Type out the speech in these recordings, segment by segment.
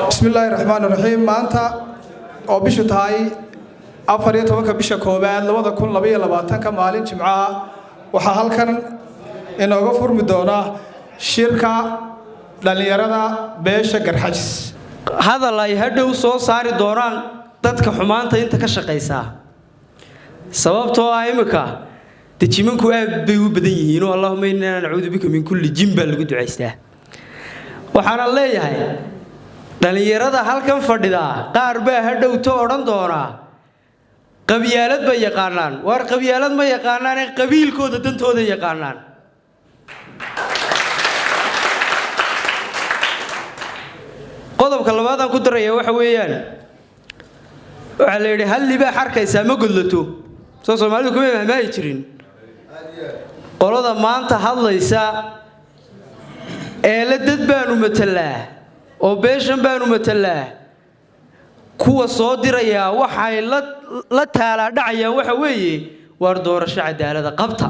بسم الله الرحمن الرحيم maanta oo bishu tahay 14 bisha koobaad 2022 maalin jimcaha waxa halkan inooga furmi doona shirka dhalinyarada beesha Garxajis hadal ay hadhow soo saari doonaan dadka xumaanta inta ka shaqeysa sababtoo ah imika dejimanku aad bay u badan yihiin oo Allahumma inna na'uudu bika min kulli jinba lagu duceystaa waxaan leeyahay dhalinyarada halkan fadhida qaar baa hadhow to oran doona qabyaalad bay yaqaanaan war qabyaalad ma yaqaanaan ee qabiilkooda dantooda yaqaanaan qodobka labaad aan ku daray waxa weeyaan waxa la yiri hal liba xarkaysa ma gudlato soo Soomaalidu kuma fahmay jirin qolada maanta hadlaysa ee la dad baanu matalaa oo beeshan baanu matalaa kuwa soo diraya waxay la taala dhacayaan waxa weeye war doorasho cadaalad qabta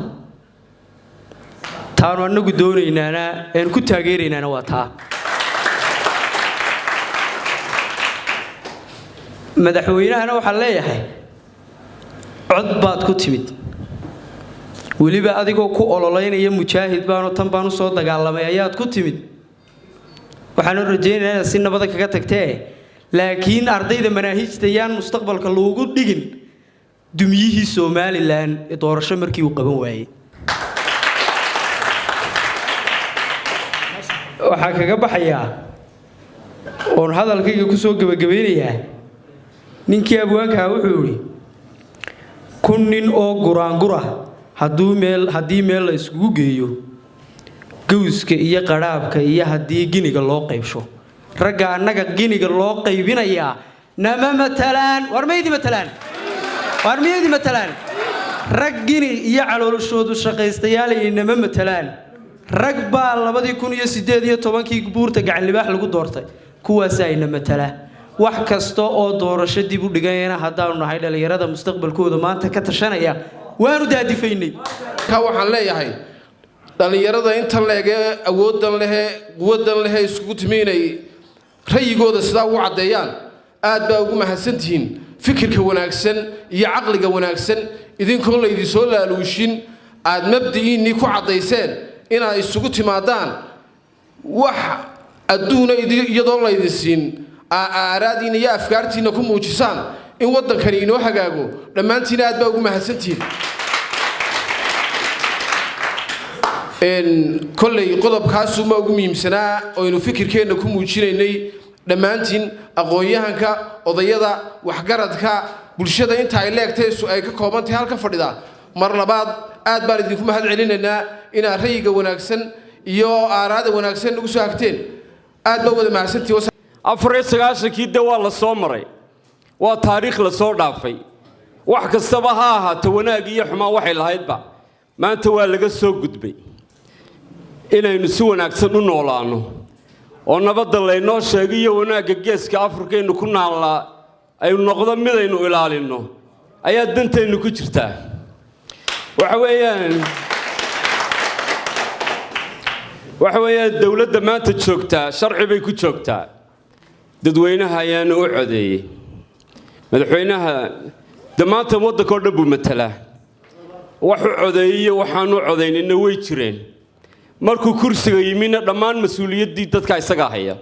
taanu anagu doonaynaa in ku taageeraynaa waa taa madaxweynahana waxa leeyahay cod baad ku timid waliba adigoo ku ololeynaya mujaahid baanu tan baanu soo dagaalamay ayaad ku timid waxaan rajaynayaa si nabad kaga tagtay laakiin ardayda manaahijta yaan mustaqbalka loogu dhigin dumiyihii Soomaaliland ee doorasho markii uu qaban waayay waxa kaga baxaya oo hadalkayga ku soo gabagabeynaya ninkii abwaanka wuxuu yiri kun nin oo guraangura haddii meel la isugu geeyo gowska iyo qaraabka iyo haddii giniga loo qaybsho ragga annaga giniga loo qaybinaya nama matalaan war meeydi matalaan rag gini iyo caloolshoodu shaqaystayaal ay nama matalaan rag baa 2018 buurta gacan libaax lagu doortay kuwaas ay nama matalaan wax kasta oo doorasho dib u dhigayna haddaanu nahay dhalinyarada mustaqbalkooda maanta ka tashanaya waanu daadifaynay ka waxaan leeyahay dhalinyarada inta leege awoodan leh quwadan leh isku timeynay rayigooda sida ugu cadeeyaan aad baa ugu mahadsantihiin fikirka wanaagsan iyo aqliga wanaagsan idinkoo la idin soo laaluushin aad mabdi'iini ku cadeyseen ina isugu timaadaan wax adduuna iyadoo la idin siin aaraadiina iyo afkaartiina ku muujisaan in wadankani inoo hagaago dhamaantiin aad baa ugu mahadsantihiin kolley qodobkaas uma ugu muhiimsanaa oo inuu fikirkeena ku muujinaynay dhamaantiin aqoonyahanka odayada waxgaradka bulshada inta ay leegtay ay ka koobantahay halka fadhida mar labaad aad baan idinku mahad celinaynaa ina rayiga wanaagsan iyo aaraada wanaagsan ugu soo hagteen aad baa wada mahadsantihiin 94 waa la soo maray waa taariikh la soo dhaafay wax kastaba ha ahaato wanaag iyo xumaan waxay lahaydba maanta waa laga soo gudbay inaynu si wanaagsan u noolaano oo nabadda laynoo sheegiyo wanaagga geeska Afrikaynu ku naalnaa ay noqdo mid aynu ilaalino ayaa dantaynu ku jirtaa waxa weeyaan dawladda maanta joogtaa sharci bay ku joogtaa dadweynaha ayaana u codeeyay madaxweynaha damaanta waddanka oo dhan buu matalaa wax u codeeyay waxaan u codeynina way jireen markuu kursiga yimina dhammaan mas'uuliyaddii dadka isaga haya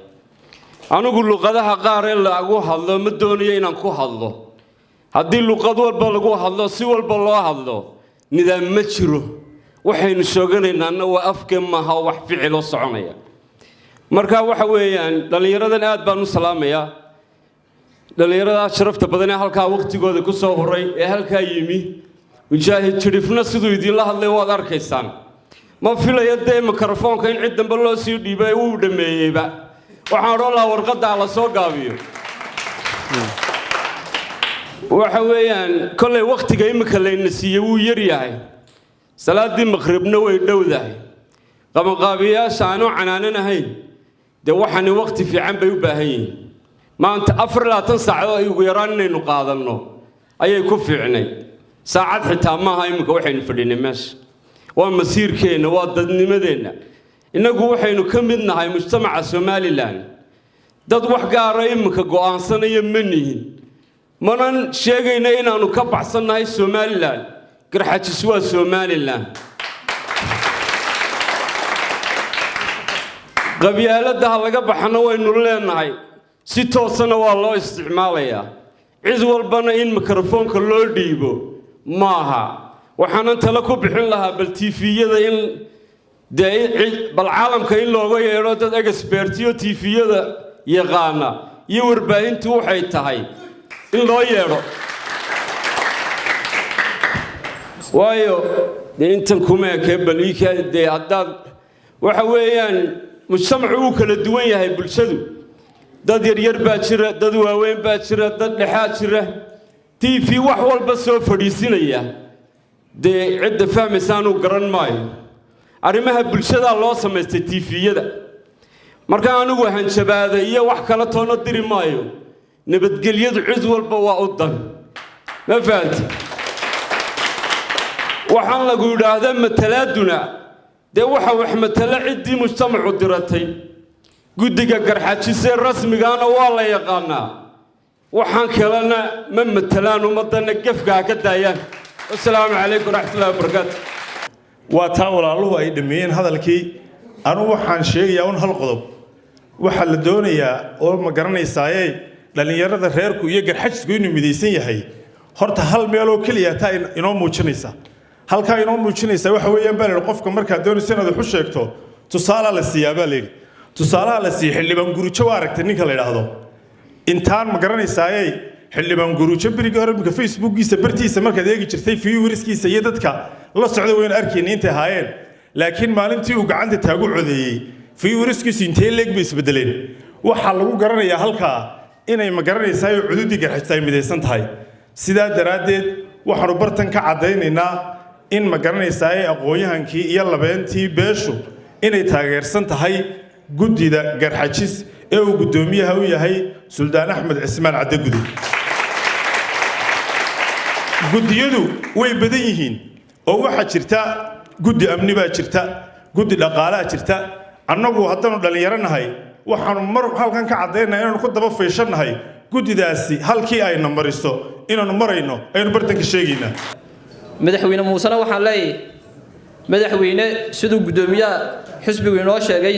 anigu luqadaha qaar ee lagu hadlo ma doonayo inaan ku hadlo haddii luqad walba lagu hadlo si walba loo hadlo nidaam ma jiro waxaynu sheeganaynaa waa afka maaha wax ficil oo soconaya marka waxa weeyaan dhalinyaradan aad baan u salaamayaa dhalinyarada sharafta badan ee halka waqtigooda ku soo horay ee halka yimi mujaahid jirifna sidoo idin la hadlay waad arkaysaan ma filayo de mikrofoonka in cid dambe loo sii dhiibay uu dhameeyayba waxaan roolaa warqada la soo gaabiyo waxa weeyaan kulay waqtiga imika layna siiyay uu yar yahay salaadii maghribna way dhowdahay qabanqaabiyaasha aanu canaananahayn de waxaan waqti fiican bay u baahan yihiin maanta 24 saacadood ay ugu yaraan inaynu qaadanno ayay ku fiicnay saacad xitaa maaha imika waxaynu fadhinay meesha waa masiirkeena waa dadnimadeena inagu waxaynu ka mid nahay mujtamaca Soomaaliland dad wax gaara iminka go'aansanaya ma nihin manan sheegayna inaannu ka baxsannahay somalilan garxajis waa somalilan qabyaaladaha laga baxana waynu leenahay si toosana waa loo isticmaalayaa cid walbana in mikrofoonka loo dhiibo maaha waxaanan tala ku bixin lahaa bal tiifiyada in bal caalamka in looga yeedho dad expertiyo tiifiyada yaqaana iyo warbaahintu waxay tahay in loo yeedho waayo dee intan kuma ekee bal dee haddaad waxa weeyaan mujtamacu uu kala duwan yahay bulshadu dad yaryar baa jira dad waaweyn baa jira dad dhexaad jira tv wax walba soo fadhiisinaya dee cidda fahmaysaanuu garan maayo arrimaha bulshadaa loo samaystay tiifiyada marka anigu hanjabaada iyo wax kala toona diri maayo nabadgelyadu cid walba waa u dan ma fahanti waxaan lagu yidhaahdaa matalaaduna dee waxa wax matala ciddii mujtamacu diratay guddiga garxajisee rasmigaana waa la yaqaanaa waxaan kalena ma matalaan ummadana gefka ha ka daayaan assalaamu calaykum waraxmatullahi wabarakaatu waa taa walaaluhu ay dhameeyeen hadalkii anugu waxaan sheegayaa un hal qodob waxaa la doonayaa oo ma garanaysaaye dhallinyarada reerku iyo garxajisku inuu midaysan yahay horta hal meeloo keliya taa inoo muujinaysa halkaa inoo muujinaysa waxa weeyaan baa la yidhi qofka markaad doonaysa inaad wax u sheegto tusaalaa la siiyaa baa la yidhi tusaalaha la siiya xildhibaan gurujo waa aragtay ninka la yidhaahdo intaan ma garanaysaaye xildhibaan gurujo berigii hore imika facebookiisa bartiisa markaad eegi jirtay vieweriskiisa iyo dadka la socda waynu arkayna intay ahaayeen laakiin maalintii uu gacanta taagu codeeyey vieweriskiisu intee leeg bay isbedeleen waxaa lagu garanayaa halkaa inay ma garanaysaaye cududii garxajta ay midaysan tahay sidaa daraaddeed waxaanu bartan ka caddaynaynaa in ma garanaysaaye aqoon-yahankii iyo labeentii beeshu inay taageersan tahay guddida garxajis ee uu guddoomiyaha u yahay suldaan axmed cismaan caddegude guddiyadu way badan yihiin oo waxaa jirta guddi amni baa jirta guddi dhaqaalaa jirta annagu haddaanu dhallinyaro nahay waxaanu mar halkan ka caddaynaa inaanu ku daba fayshannahay guddidaasi halkii ayna mariso inaanu marayno aynu bartanka sheegaynaa madaxweyne muusena waxaan leeyahay madaxweyne siduu guddoomiyaha xisbigu inoo sheegay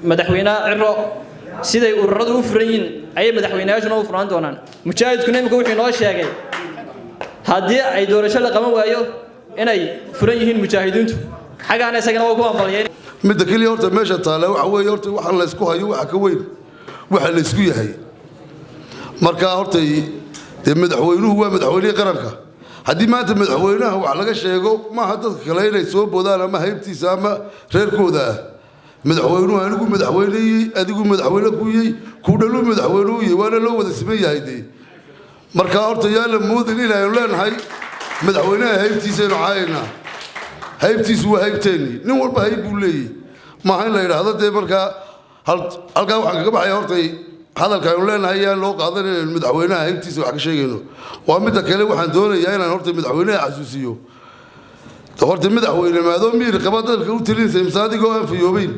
madaxweynaha ciro siday ururadu u furan yihiin ayay madaxweynayaashuna u furaan doonaan mujaahidkuna imika wuxuu inoo sheegay haddii ay doorasho la qaban waayo inay furan yihiin mujaahidiintu xagaana isagana waa ku ambaliyeen midda keliya horta meesha taale waxa weeye horta waxaan la isku hayo waxa ka weyn waxa la isku yahay marka horta dee madaxweynuhu waa madaxweynihii qaranka haddii maanta madaxweynaha wax laga sheego maaha dadka kale inay soo boodaan ama haybtiisa ama reerkooda ah madaxweynuhu anigu madaxweyneyey adigu madaxweyne ku yey ku dhaluu madaxweyne u yey waana loo wada siman yahay dee marka horta yaa la moodin inaynu leenahay madaxweynaha haybtiisaynu caayaynaa haybtiisu waa haybteennii nin walba hayb buu leeyahy maaha in la yidhaahdo dee markaa halkaa waxaan kaga baxaya horta hadalka aynu leenahay yaan loo qaadan inaynu madaxweynaha haybtiisa wax ka sheegayno waa midda kale waxaan doonayaa inaan horta madaxweynaha xasuusiyo horta madaxweyne maadoo miir qaba dalka u talinaysa imse adigoo aan fiyoobayn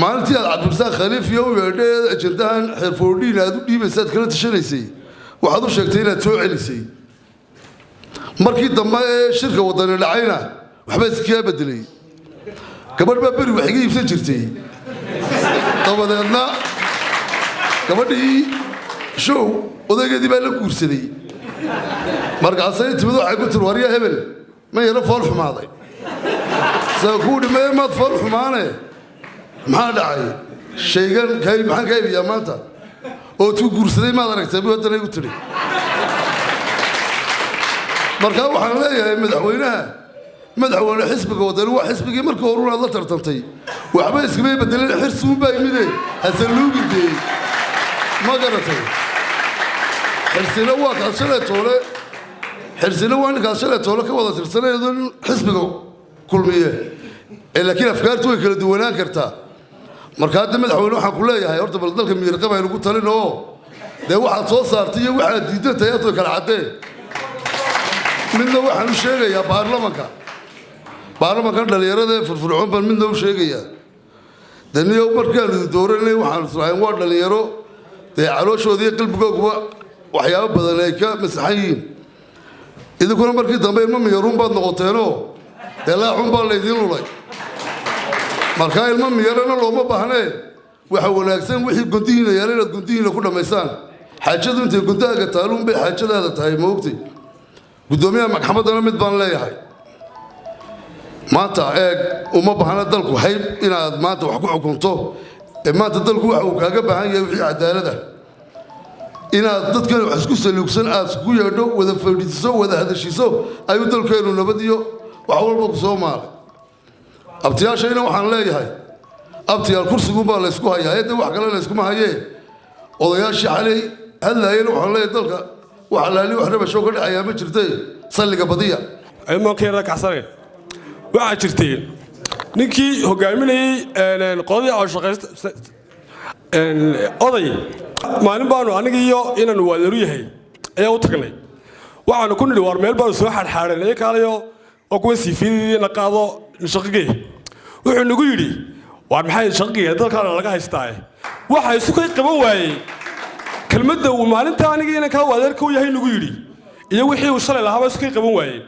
maalintii aad cabdirasaaq khaliifiyo u yeedhe ajandahan xeerfoordhiin aad u dhiibaysaad kala tashanaysay waxaad u sheegtay inaad soo celisay markii dambe ee shirka wadani dhacayna waxbaa iskaga bedelay gabadh baa beri wax iga iibsan jirtay dabadeedna gabadhii show odaygeedii baa la guursaday markaasay timid waxay ku tiri warya hebel ma yaro fool xumaaday saa kuu dhimay maad fool xumaane maxaa dhacay shaygan maxaan ka iibiyaa maanta oo tuu guursaday maad aragtay buu haddana igu tidhi markaa waxaan leeyahay madaxweyne xisbiga wadani waa xisbigii markii horun aad la tartantay waxba iskamay bedeleen xirsuunbaa imide hasaluugidee ma garatay xirsina waa kaad shalay toole xirsina waa ninkaad shalay toole ka wada tirsanaydo in xisbiga kulmiye laakiin afkaartu way kala duwanaan kartaa marka hadda madaxweyne waxaan ku leeyahay horta bal dalka miirqab aynu ku talin oo dee waxaad soo saartay iyo waxaad diidan tahay horta kala caddee midna waxaan u sheegayaa baarlamankan dhallinyarada ee firfircoon baan midna u sheegayaa daniyo markaanu dooranay waxaan israayn waa dhalinyaro dee calooshoodii qalbigooguba waxyaabo badan ay ka masaxan yihiin idinkuna markii dambe ilmo miyaruun baad noqoteenoo dee laaxun baa laydiin lulay markaa ilmo miyarana looma baahnee waxa wanaagsan wixii gundihiina yaala inaad gundihiina ku dhammaysaan xaajadu intay gundahaaga taaluun bay xaajadaada tahay moogtay guddoomiyaha maxkamaddana mid baan leeyahay maanta eeg uma baahna dalku hayb inaad maanta wax ku xukunto ee maanta dalku waxa uu kaaga baahan yahay wixii cadaalad ah inaad dadkan wax isku saluugsan aad isku yeedho wada fadhiiso wada hadashiiso ayuu dalkeenu nabad iyo wax walba ku soo maalay abtiyaashayna waxaan leeyahay abtiyaal kursigunbaa laysku hayaa hadda wax kale layskuma hayee odayaashii xalay hadlaayeen waxaan leeyahay dalka wax alaali wax rabasho ka dhacayaa ma jirtay salliga badiya imaankeeda kacsane waxaa jirtay ninkii hogaaminayey qoladii awshaqaysta oday maalin baanu aniga iyo inaanu waadaru yahay ayaa u tagnay waxaanu ku nidhi waar meel baanu soo xadxaadhan ee kaalayo oo kuwa siifiidina qaado shaqigee wuxuu nagu yidhi waar maxay shaqigee dalkaana laga haystaa waxa isu kay qaban waayey kelmadda uu maalinta aniga inankaa waadeerka u yahay nagu yidhi iyo wixii uu shalay lahaaba isu kay qaban waayey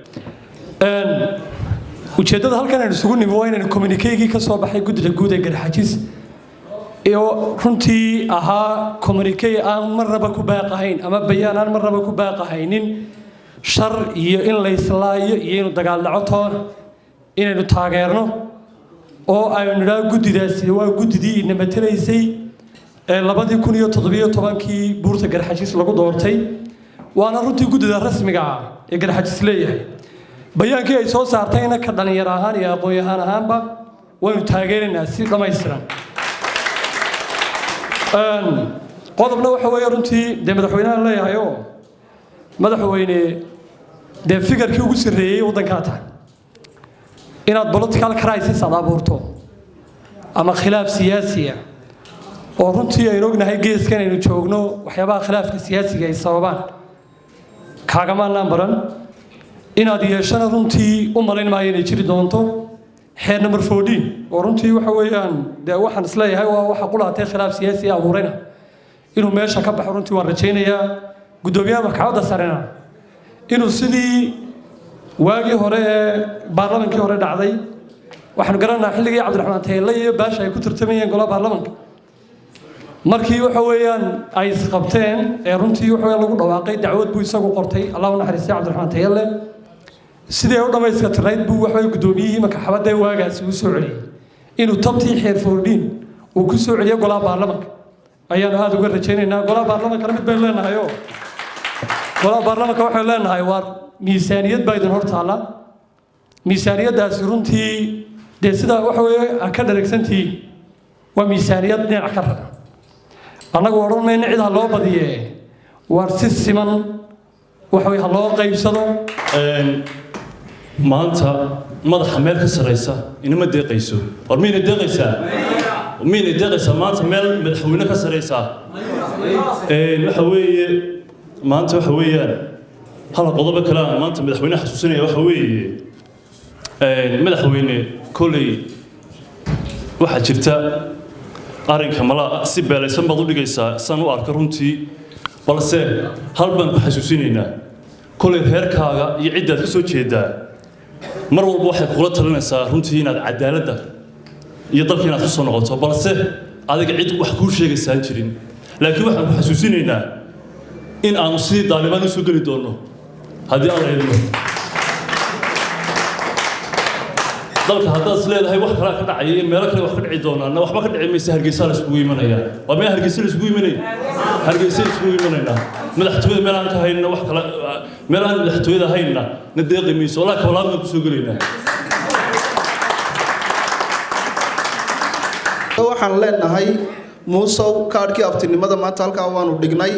ujeeddada halkan aan isugu nimi waa inaan communiqueygii ka soo baxay guddida guud ee garxajis iyo runtii ahaa communique aan marnaba ku baaqahayn ama bayaan aan marnaba ku baaqahaynin shar iyo in la islaayo iyo inuu dagaal dhaco toona inaynu taageerno oo aynu nidhaa guddidaasi waa guddidii ina matalaysay ee 2017kii buurta garxajis lagu doortay waana runtii guddida rasmiga ah ee garxajis leeyahay bayaankii ay soo saartayna ka dhalinyaro ahaan iyo aqoon-yahaan ahaanba waynu taageeraynaa si dhammaystiran qodobna waxa weeye runtii dee madaxweynahan leeyahay oo madaxweyne dee fikirkii ugu sarreeyey waddankaa tahay inaad political crisis aad abuurto ama khilaaf siyaasiya oo runtii aynu ognahay geeskan aynu joogno waxyaabaha khilaafka siyaasiga ay sababaan kaagamaanaan baran inaad yeeshana runtii u malayn maayo inay jiri doonto xeer number 14 oo runtii waxa weeyaan dee waxaan isleeyahay waa waxa qulaatay khilaaf siyaasi abuurayna inuu meesha ka baxo runtii waan rajaynayaa guddoomiyaha maxkamadda sarena inuu sidii waagii hore ee baarlamankii hore dhacday waxaan garanaynaa xilligii cabdiraxmaan tayle iyo baasha ay ku tartamayeen golaha baarlamanka markii waxa weeyaan ay isqabteen ee runtii waxa lagu dhawaaqay dacwad buu isagu qortay allah u naxariistay cabdiraxmaan tayle sidee u dhamayska tirayd buu waxa guddoomiyihii maxkamadda waagaasi uu soo celiyay inuu tabtii xeer 14 uu ku soo celiyo golaha baarlamanka ayaan aad uga rajaynaynaa golaha baarlamankana mid bay leenahay oo golaha baarlamanka waxay leenahay waa miisaaniyad baa idin hortaala miisaaniyadaasi runtii dee sidaa waxa weeye aan ka dharagsantii waa miisaaniyad dhinac ka raba annagu odhan mayna cid ha loo badiye waar si siman waxa weye ha loo qaybsado maanta madaxa meel ka sareysa inama deeqayso war miyna deeqaysaa maanta meel madaxweyne ka sareysa waxa weeye maanta waxa weeyaan hal qodobo kale aan maanta madaxweyne xasuusinaya waxa weeye madaxweyne kolley waxaa jirta arrinka mala si beelaysan baad u dhigaysaa san u arka runtii balse hal baan ku xasuusinaynaa kolley reerkaaga iyo ciddaad ka soo jeedaa mar walba waxay kula talinaysaa runtii inaad cadaaladda iyo dalka inaad ku soo noqoto balse adiga cid wax kuu sheegaysaan jirin laakiin waxaan ku xasuusinaynaa in aanu sidii daalibaan u soo geli doonno haddii alla idmo dalka haddaad is leedahay wax kalaa ka dhacaya iyo meelo kale wax ka dhici doonaana waxba ka dhici maysa hargeysa la isugu imanayaa waa meel hargeysa la isugu imanay hargeysa la isugu imanaynaa madaxtooyada meel aan ka haynna wax kale meel aan madaxtooyada haynna na deeqi mayso walaa kabalaadna ku soo gelaynaa waxaan leenahay muusow kaadhkii abtinimada maanta halkaa waanu dhignay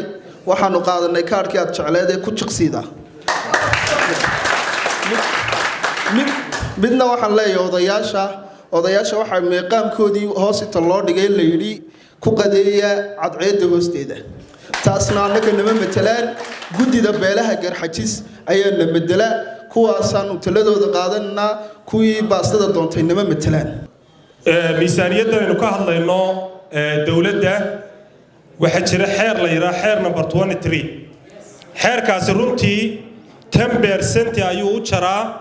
waxaanu qaadanay kaadhkii aad jecleed ee ku jiqsiida midna waxaan leeyahay odayaasha waxaa meeqaamkoodii hoos inta loo dhigay la yidhi ku qadeeya cadceedda hoosteeda taasna annaga nama matelaan guddida beelaha garxajis ayaa na bedela kuwaasaanu taladooda qaadanaa kuwii baastada doontay nama matelaan miisaaniyadda aynu ka hadlayno dowladda waxaa jira xeer la yidhaha xeer number 23 xeerkaasi runtii 10% ayuu u jaraa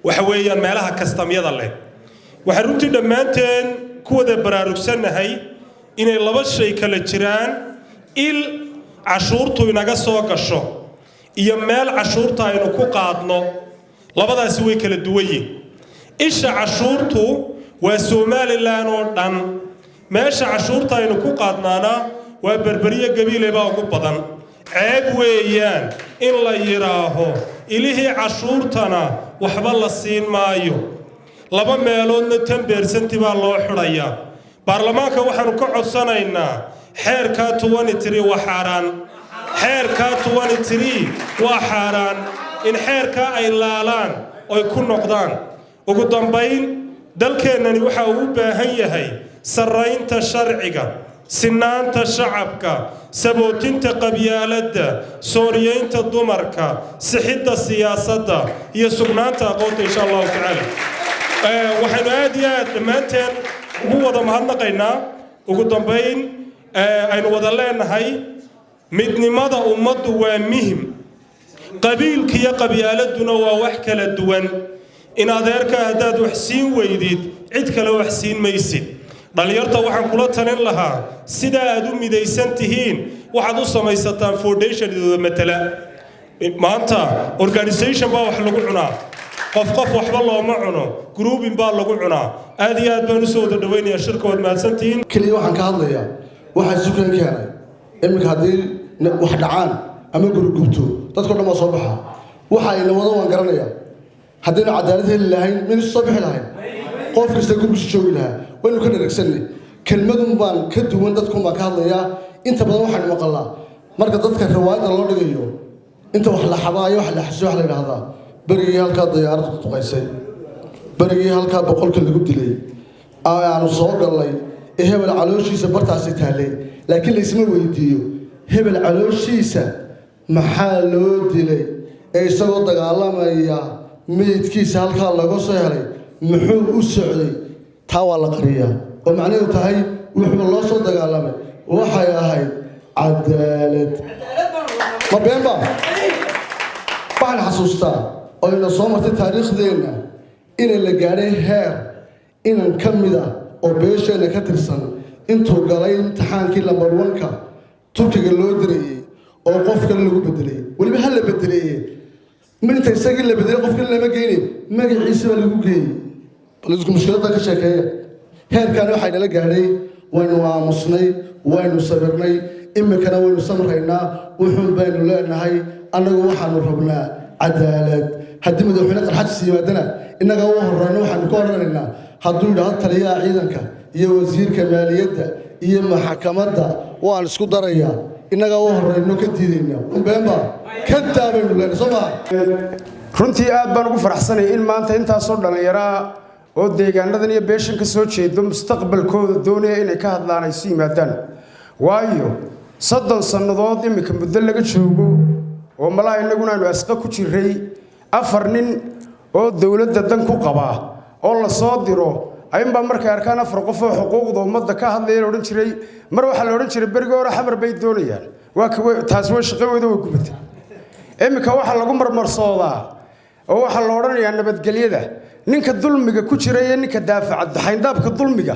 waxa weeyaan meelaha kastamyada leh waxay runtii dhammaanteen ku wada baraarugsannahay inay laba shay kala jiraan il cashuurtu inaga soo gasho iyo meel cashuurta aynu ku qaadno labadaasi way kala duwan yihiin isha cashuurtu waa Somaliland oo dhan meesha cashuurta aynu ku qaadnaana waa berberiya gabiile baa ugu badan ceeb weeyaan in la yiraaho ilihii cashuurtana waxba la siin maayo laba meeloodna 10% baa loo xidhayaa baarlamaanka waxaanu ka codsanaynaa xeerka 23 waa xaaraan xeerka 23 waa xaaraan in xeerka ay laalaan oo ku noqdaan ugu dambayn dalkeenani waxa uu u baahan yahay saraynta sharciga sinaanta shacabka sabootinta qabyaaladda sooriyeynta dumarka sixidda siyaasadda iyo sugnaanta aqoonta insha Allah ta'ala waxaynu aad iyo aad dhammaanteen ugu wada mahadnaqaynaa ugu dambayn aynu wada leenahay midnimada ummaddu waa muhiim qabiilka iyo qabyaaladuna waa wax kala duwan in adeerka haddaad wax siin weydid cid kale wax siin maysid dhalinyarta waxaan kula talin lahaa sida aad u midaysan tihiin waxaad u samaysataan foundation idooda matala maanta organization baa wax lagu cunaa qof waxba looma cuno grouping baa lagu cunaa aad iyo aad baan u soo wada dhaweynayaa shirka wad mahadsantihiin kaliya waxaan ka hadlayaa waxaa sukan keenay iminka haddii wax dhacaan ama gurgubto dadka dhan waa soo baxa waxa ay wada waan garanayaa haddaynu cadaalad heli lahayn min soo bixi lahayn qof kasta gurgiisa joogi lahaa waynu ka dharagsanay kelmadun baan ka duwan dadku baan ka hadlayaa inta badan waxaan maqalnaa marka dadka riwaayadda loo dhigayo inta wax la xabaayo wax la xasoo wax la yidhaahdaa berigii halkaa diyaaraddu tuqaysay berigii halkaa boqolka lagu dilay aanu soo gallay ee hebel calooshiisa bartaasi taallay laakiin laysma weydiiyo hebel calooshiisa maxaa loo dilay ee isagoo dagaalamaya meydkiisa halkaa laga soo helay muxuu u socday taa waa la qariyaa oo macnaheedu tahay wuxuu loo soo dagaalamay waxay ahayd cadaalad ma beenba waxaan xasuustaa oo ina soo martay taariikhdeenna inay la gaadhay heer inan ka mid ah oo beesheenna ka tirsan intuu galay imtixaankii lambar 1ka turkiga loo dirayey oo qof kale lagu bedelay weliba hal la bedeleeye inta isagii la bedelay qof kale lama geynin magaciisa baa lagu geeyey balisku mushkiladda ka sheekeeya heerkaani waxay nala gaadhay waynu aamusnay waynu sabirnay iminkana waynu samraynaa wuxuun baynu leenahay annagu waxaanu rabnaa cadaalad haddii madaxweyne qarxadis yimaadana innaga u horreyno waxaanu ka odhanaynaa hadduu yidhaahdo taliyaha ciidanka iyo wasiirka maaliyadda iyo maxakamadda waan isku darayaa innaga u horreyno ka diidayna unbeenba ka daabaynu leenahay soo maa runtii aad baan ugu faraxsanay in maanta intaasoo dhallinyaraa oo deegaanadan iyo beeshan ka soo jeedo mustaqbalkooda doonaya inay ka hadlaan ay su yimaadaan waayo 30 sannadood iminka muddo laga joogo oo malaha innaguna aynu asqa ku jiray 4 nin oo dowladda dan ku qaba oo la soo diro ayuunbaa markay arkaan 4 qof oo xuquuqda ummadda ka hadlaya la odhan jiray mar waxaa la odhan jiray beriga hore xamar bay doonayaan taas way shaqadooda way gubatay iminka waxaa lagu marmarsoodaa oo waxaa la odhanayaa nabadgelyada ninka dulmiga ku jira iyo ninka daafaca xayndaabka dulmiga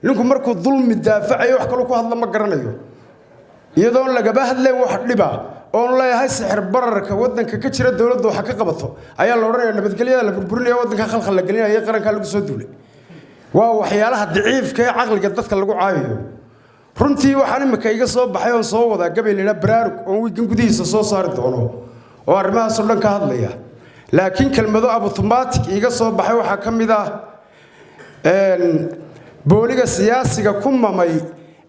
ninku markuu dulmi daafacayo wax kale ku hadla ma garanayo iyadoo lagaba hadleen wax dhiba oo leeyahay sixir bararka wadanka ka jira dawladdu waxa ka qabato ayaa la oranayaa nabadgelyada la burburinaya wadanka khalkhal la gelinaya qaranka lagu soo duulay waa waxyaalaha daciifka ee aqliga dadka lagu caawiyo runtii waxaan imika iga soo baxay oo soo wada gabayleena baraarug oo wiigan gudihiisa soo saari doono oo arrimahaas oo dhan ka hadlaya laakiin kelmado automatic iga soo baxay waxa kamid ah booliga siyaasiga ku mamay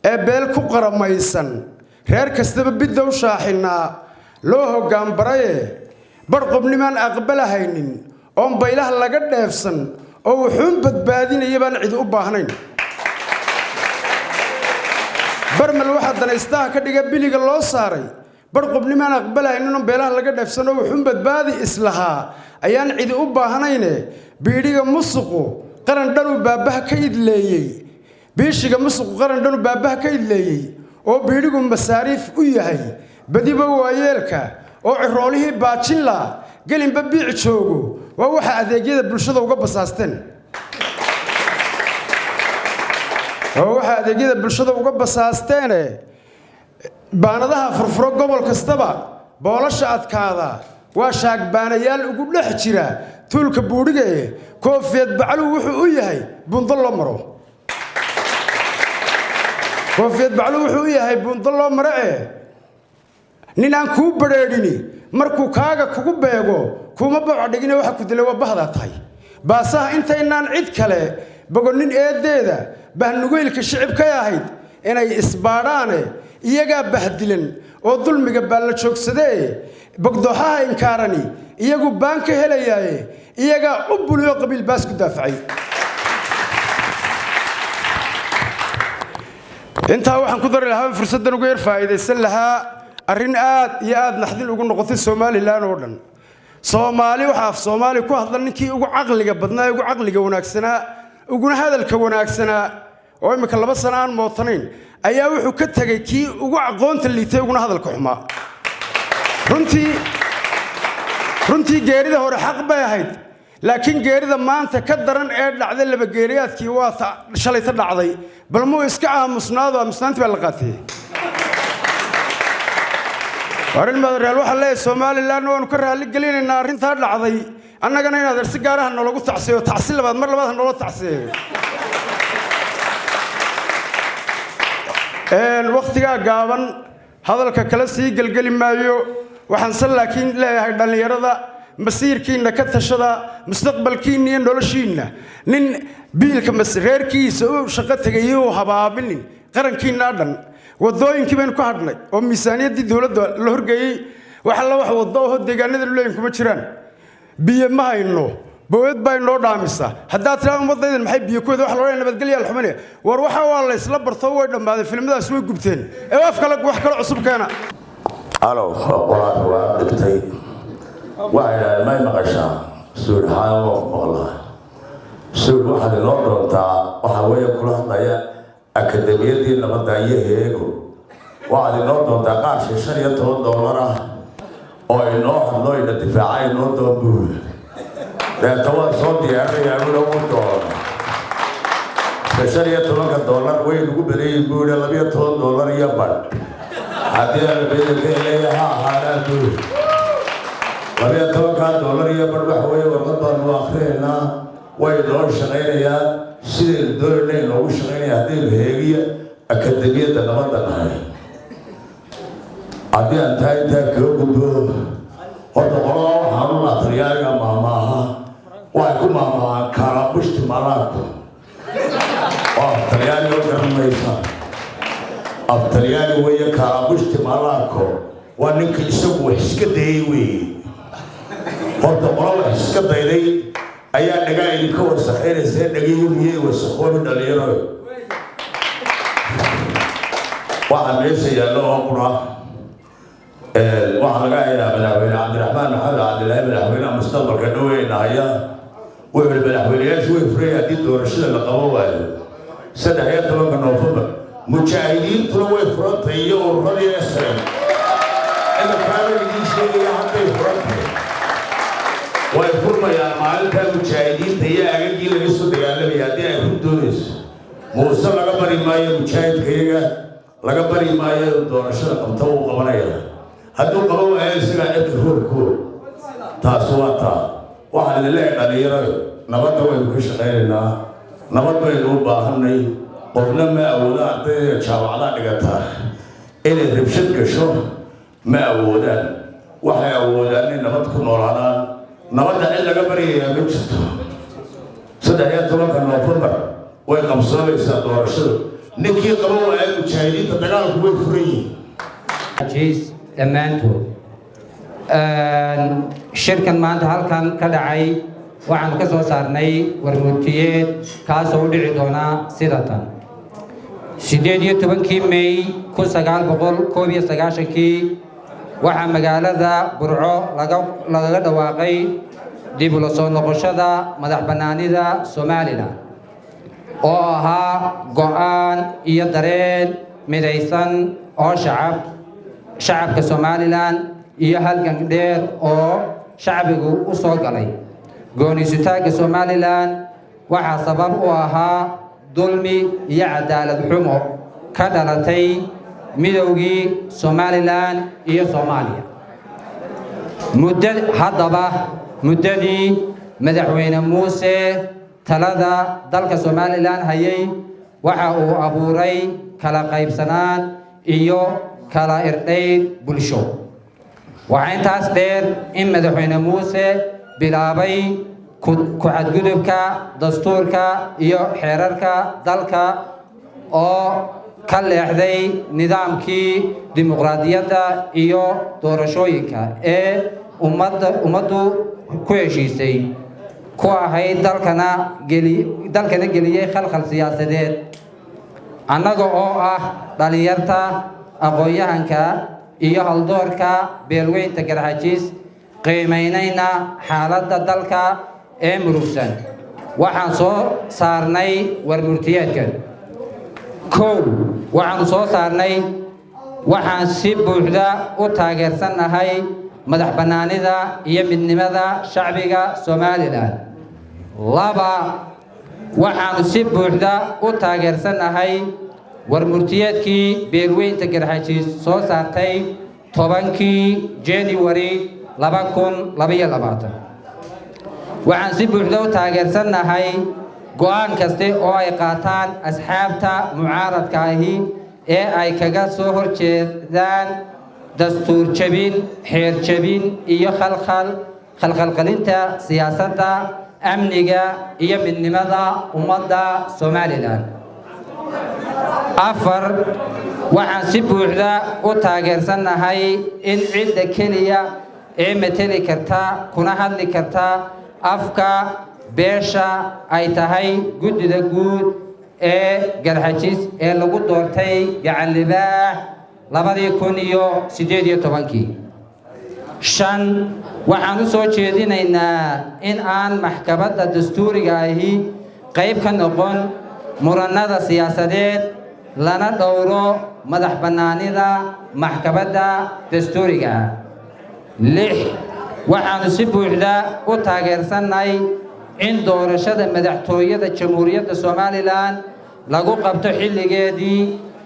ee beel ku qaramaysan reer kastaba bidow shaaxinaa loo hoggaan baraye barqobnimaan aqbalahaynin oon baylaha laga dheefsan oo wuxuun badbaadinaya baan cid u baahnayn barmal waxaa danaystaha ka dhiga biliga loo saaray barqobnimaan aqbalahaynin oon baylaha laga dheefsan oo wuxuun badbaadi islahaa ayaan cid u baahnayne biidhiga musuqu qaran dhanu baabaha ka idleeyey biishiga musuqu qaran dhanu baabaha ka idleeyey oo biidhigu masaariif u yahay badiba waayeelka oo ciroolihii baajin la gelinba biic joogo waa waxa adeegyada bulshada uga basaasteen baanadaha furfuro gobol kastaba boolasha adkaada waa shaagbaanayaal ugu dhex jira tuulka buudhiga koofiyad baclu wuxuu u yahay buundo loo maro nin aan kuu badheedhini markuu kaaga kugu beego kuma bocodhigine waxa ku dilay waa bahdaa tahay baasaha intaynaan cid kale bogonin eedeeda bahnugeylka shicibkay ahayd inay isbaadhaane iyagaa bahdilan oo dulmiga baalla joogsadee bogdooxaha inkaarani iyagu baan ka helayaaye iyagaa u buliyo qabiil baas ku daafacay intaa waxaan ku dari lahaa fursaddan ugu yar faa'iidaysan lahaa arrin aad iyo aad naxdin ugu noqotay Soomaaliland oo dhan Soomaali waxa af Soomaali ku hadla ninkii ugu caqliga badnaa ugu caqliga wanaagsanaa uguna hadalka wanaagsanaa oo imika 2 sano aan mootanayn ayaa wuxuu ka tagay kii ugu aqoonta liitay uguna hadalka xumaa runtii geerida hore xaq bay ahayd laakiin geerida maanta ka daran ee dhacday laba geeriyaadkii waa shalay ta dhacday bal muu iska aamusnaado aamusnaantii baa la qaatay warin madaraal waxa leeyahay Soomaaliland waanu ka raali gelinaynaa arrinta dhacday annagana inaad arsi gaaraha nologu tacsiyo tacsi labaad mar labaad nologu tacsiyo waqtiga gaaban hadalka kala sii galgali maayo waxaan san laakiin leeyahay dhalinyarada masiirkiina ka tashada mustaqbalkiina iyo noloshiina nin biilka masreerkiisa oo shaqo tagayo habaabinin qarankiina dhan wadooyinkii baan ku hadnay oo miisaaniyadii dawladda la horgeeyay waxa la wax wado oo deegaanada leeyin kuma jiraan biyo ma hayno bowed bay noo dhaamisa hadaa tiraan ummadaydan maxay biyo kooda wax loo nabadgelyo alxumanaya war waxa waa la isla barto way dhamaaday filmadaas way gubteen ee wax kale cusub keena alo qolaad waa dhigtay waxay ma maqashaa suud haawo wala suud waxa loo doontaa waxa way kula hadlaya akademiyadii nabadda iyo heego waxa loo doontaa qaar $15 oo inoo hadlo ina difaacay inoo doonbuul deetawaa soo diyaarinayaa inuu u doono $15 way ugu baleeyay buule $12 iyo badh haddii aan bedelkeeleeyahay ahaadaan buul $12 iyo badh waxa weeye warqad baan u akhriyaynaa way noo shaqaynayaa sidaynu doonayna loogu shaqaynaya haddaynu heegiya akademiyadda nabadda nahay haddii aan tahay intaa kaga gudbo horta qolada waxaan u laataliyaaliga maamaaha waxay ku maamaahaan kaalabushti malaarku oo aftalyaali oo garanmaysa aftalyaali weeye kaalabushti malaarko waa ninka isagu wax iska dayay weeye horta qola wax iska dayday ayaa dhagaa idinka wasakhaynaysa dhagayumiye wasakoobi dhalinyaro waxaa meesha yaallo oo qura waxaa laga hayaa madaxweyne cabdiraxmaan maxamed cabdilaahi madaxweynaha mustaqbalka dhaweynahaya wuxuu madaxweynayaashu way furaya haddii doorashada la qabo waayo 13 Noofembar mujaahidiintuna way furantay iyo ururadii SRM ina kaaligiin sheegaya hadday furantay way furmayaan maalinta mujaahidiinta iyo agagii laga soo dagaalamaya haddii ay run doonayso muuse laga bari maayo mujaahidkayaga laga bari maayo doorashada qabta uu qabanaya hadduu qabo waayo isagaa cirka roorkooda taasi waa taa waxaan leeyahay dhalinyarada nabadda waynu ka shaqaynaynaa nabad baynu u baahanay qofna ma awooda ardayda jaamacadaha dhigataa inay rabshad gasho ma awoodaan waxay awoodaan inay nabad ku noolaadaan nabadda cid laga baryayaa ma jirto 13 Noofembar way qabsoomaysaa doorashada ninkii qabo waayo mujaahidiinta dagaalku way furan yihiin dhammaantood shirkan maanta halkan ka dhacay waxaan ka soo saarnay warmurtiyeed kaasoo u dhici doona sida tan 18 May 1991 waxaa magaalada Burco lagaga dhawaaqay dib ula soo noqoshada madax bannaanida Somaliland oo ahaa go'aan iyo dareen midaysan oo shacabka Somaliland iyo halgan dheer oo shacbigu u soo galay go'aansitaanka Somaliland waxa sabab u ahaa dulmi iyo cadaalad xumo ka dhalatay midowgii Somaliland iyo Soomaaliya muddadii madaxweyne Muuse talada dalka Somaliland hayay waxa uu abuuray kala qaybsanaan iyo kala irdhayd bulsho waxa intaas dheer in madaxweyne Muuse bilaabay ku xadgudubka dastuurka iyo xeerarka dalka oo ka leexday nidaamkii dimuqraadiyadda iyo doorashooyinka ee ummaddu ku heshiisay ku ahayd dalkana geliyay khalkhal siyaasadeed annaga oo ah dhalinyarta aqoon-yahanka iyo haldoorka beelweynta Garxajiis qiimaynayna xaaladda dalka ee murugsan waxaan soo saarnay warmurtiyeedkan waxaan si buuxda u taageersanahay madax bannaanida iyo midnimada shacbiga Somaliland waxaan si buuxda u taageersanahay warmurtiyeedkii beelweynta Garxajiis soo saartay 10kii January 2022 waxaan si buuxda u taageersanahay go'aan kaste oo ay qaataan asxaabta mucaaradka ahi ee ay kaga soo horjeedaan dastuur jabin xeer jabin iyo khalkhalgelinta siyaasadda amniga iyo midnimada ummadda Somaliland waxaan si buuxda u taageersanahay in cidda keliya ee mateli karta kuna hadli karta afka beesha ay tahay guddida guud ee Garxajiis ee lagu doortay gacan libaax 2018 waxaan u soo jeedinaynaa in aan maxkamadda dastuuriga ahi qayb ka noqon muranada siyaasadeed lana dhowro madax bannaanida maxkamadda dastuuriga 6 waxaanu si buuxda u taageersanahay in doorashada madaxtooyada Jamhuuriyadda Somaliland lagu qabto xilligeedii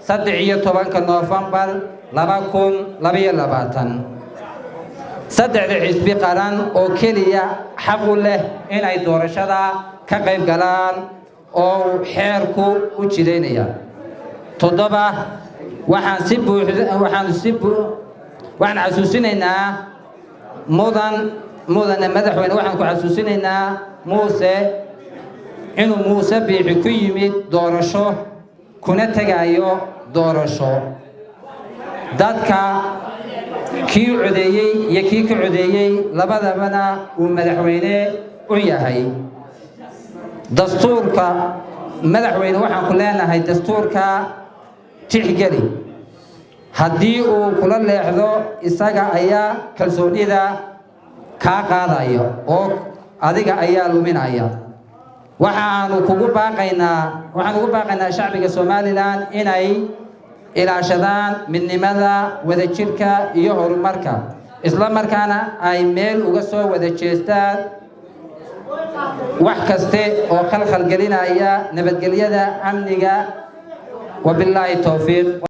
13 November 2022 saddexda xisbi qaran oo keliya xaq u leh inay doorashada ka qayb galaan oo xeerku u jideynaya 7 waxaan xasuusinaynaa mudane madaxweyne waxaan ku xasuusinaynaa inuu Muuse Biixi ku yimid doorasho kuna tagayo doorasho dadka kii codeeyay iyo kii ka codeeyay labadabana uu madaxweyne u yahay dastuurka madaxweyne waxaan ku leenahay dastuurka tixgeli haddii uu kula leexdo isaga ayaa kalsoonida ka qaadaya oo adiga ayaa luminaya waxaan ugu baaqaynaa shacbiga Somaliland inay ilaashadaan midnimada wadajirka iyo horumarka isla markaana ay meel uga soo wada jeestaan wax kaste oo khalkhal gelinaya nabadgelyada amniga wabillahi tawfiiq